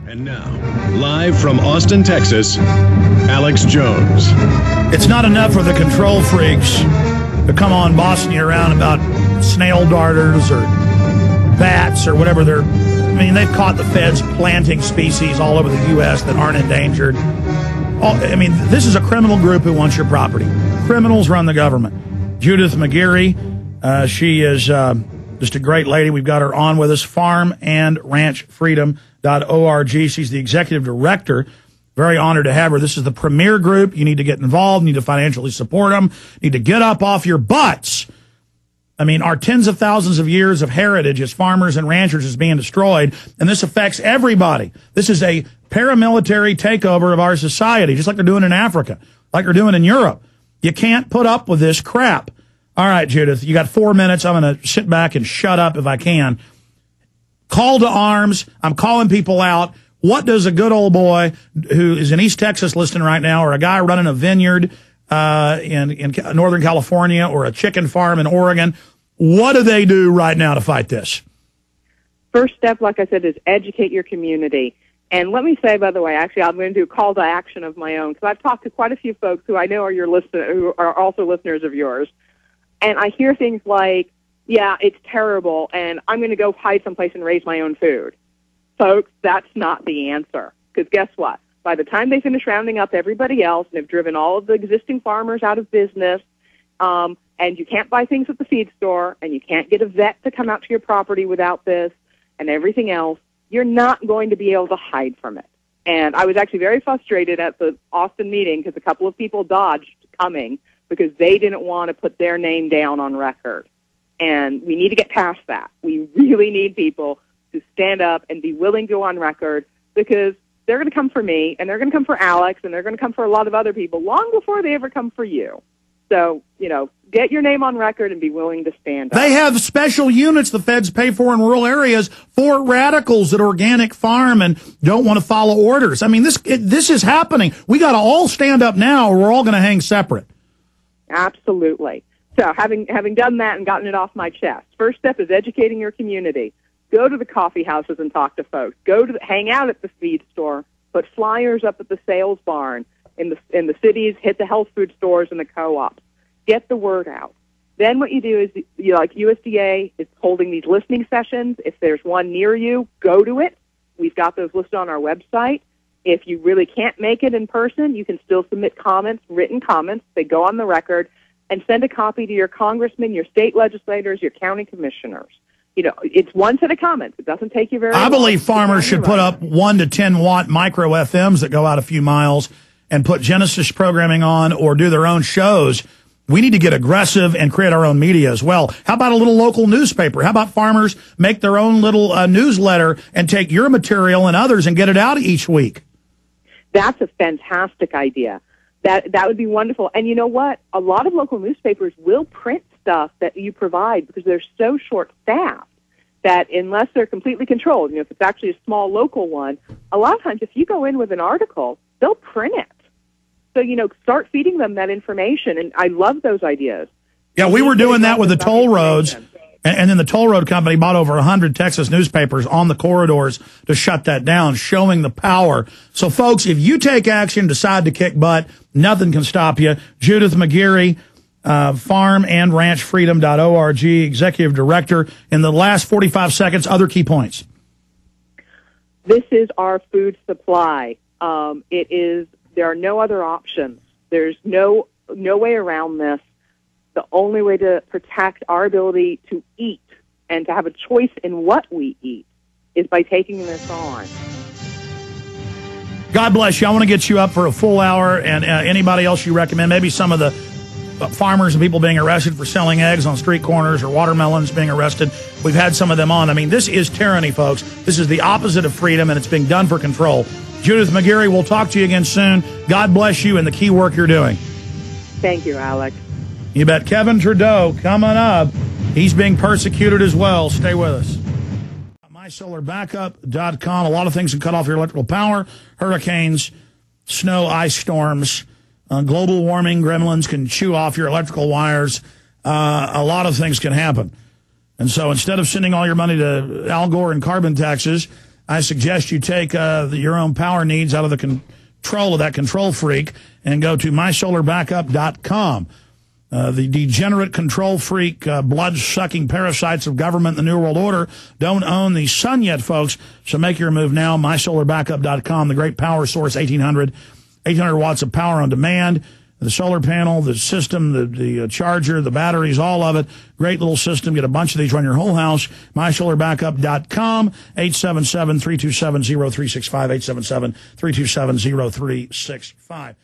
And now, live from Austin, Texas, Alex Jones. It's not enough for the control freaks to come on bossing you around about snail darters or bats or whatever they've caught the feds planting species all over the U.S. that aren't endangered. This is a criminal group who wants your property. Criminals run the government. Judith McGeary, she is just a great lady. We've got her on with us, farmandranchfreedom.org. She's the executive director. Very honored to have her. This is the premier group. You need to get involved. You need to financially support them. You need to get up off your butts. Our tens of thousands of years of heritage as farmers and ranchers is being destroyed, and this affects everybody. This is a paramilitary takeover of our society, just like they're doing in Africa, like they're doing in Europe. You can't put up with this crap. All right, Judith, you got 4 minutes. I'm going to sit back and shut up if I can. Call to arms. I'm calling people out. What does a good old boy who is in East Texas listening right now, or a guy running a vineyard in Northern California, or a chicken farm in Oregon, what do they do right now to fight this? First step, like I said, is educate your community. And let me say, by the way, actually, I'm going to do a call to action of my own, because I've talked to quite a few folks who I know are who are also listeners of yours. And I hear things like, yeah, it's terrible, and I'm going to go hide someplace and raise my own food. Folks, that's not the answer. Because guess what? By the time they finish rounding up everybody else and have driven all of the existing farmers out of business, and you can't buy things at the feed store, and you can't get a vet to come out to your property without this, and everything else, you're not going to be able to hide from it. And I was actually very frustrated at the Austin meeting because a couple of people dodged coming because they didn't want to put their name down on record. And we need to get past that. We really need people to stand up and be willing to go on record, because they're going to come for me, and they're going to come for Alex, and they're going to come for a lot of other people long before they ever come for you. So, get your name on record and be willing to stand up. They have special units the feds pay for in rural areas for radicals that organic farm and don't want to follow orders. This is happening. We got to all stand up now, or we're all going to hang separate. Absolutely. So having done that and gotten it off my chest, first step is educating your community. Go to the coffee houses and talk to folks. Hang out at the feed store. Put flyers up at the sales barn in the cities. Hit the health food stores and the co-ops. Get the word out. Then what you do is, like USDA is holding these listening sessions. If there's one near you, go to it. We've got those listed on our website. If you really can't make it in person, you can still submit comments, written comments. They go on the record, and send a copy to your congressman, your state legislators, your county commissioners. It's one set of comments. It doesn't take you very long. I believe farmers should put up 1 to 10 watt micro FMs that go out a few miles and put Genesis programming on, or do their own shows. We need to get aggressive and create our own media as well. How about a little local newspaper? How about farmers make their own little newsletter and take your material and others and get it out each week? That's a fantastic idea. That would be wonderful. And you know what? A lot of local newspapers will print stuff that you provide because they're so short-staffed that unless they're completely controlled, if it's actually a small local one, a lot of times if you go in with an article, they'll print it. So, start feeding them that information. And I love those ideas. Yeah, we were doing that with the toll roads. And then the toll road company bought over 100 Texas newspapers on the corridors to shut that down, showing the power. So, folks, if you take action, decide to kick butt, nothing can stop you. Judith McGeary, farmandranchfreedom.org, executive director. In the last 45 seconds, other key points. This is our food supply. There are no other options. There's no way around this. The only way to protect our ability to eat and to have a choice in what we eat is by taking this on. God bless you. I want to get you up for a full hour, and anybody else you recommend, maybe some of the farmers and people being arrested for selling eggs on street corners, or watermelons being arrested. We've had some of them on. This is tyranny, folks. This is the opposite of freedom, and it's being done for control. Judith McGeary, we'll talk to you again soon. God bless you and the key work you're doing. Thank you, Alex. You bet. Kevin Trudeau coming up. He's being persecuted as well. Stay with us. MySolarBackup.com. A lot of things can cut off your electrical power. Hurricanes, snow, ice storms, global warming, gremlins can chew off your electrical wires. A lot of things can happen. And so instead of sending all your money to Al Gore and carbon taxes, I suggest you take your own power needs out of the control of that control freak and go to mysolarbackup.com. The degenerate control freak, blood-sucking parasites of government and the New World Order don't own the sun yet, folks. So make your move now. MySolarBackup.com, the great power source, 800 watts of power on demand. The solar panel, the system, the charger, the batteries, all of it. Great little system. Get a bunch of these, run your whole house. MySolarBackup.com, 877-327-0365, 877-327-0365.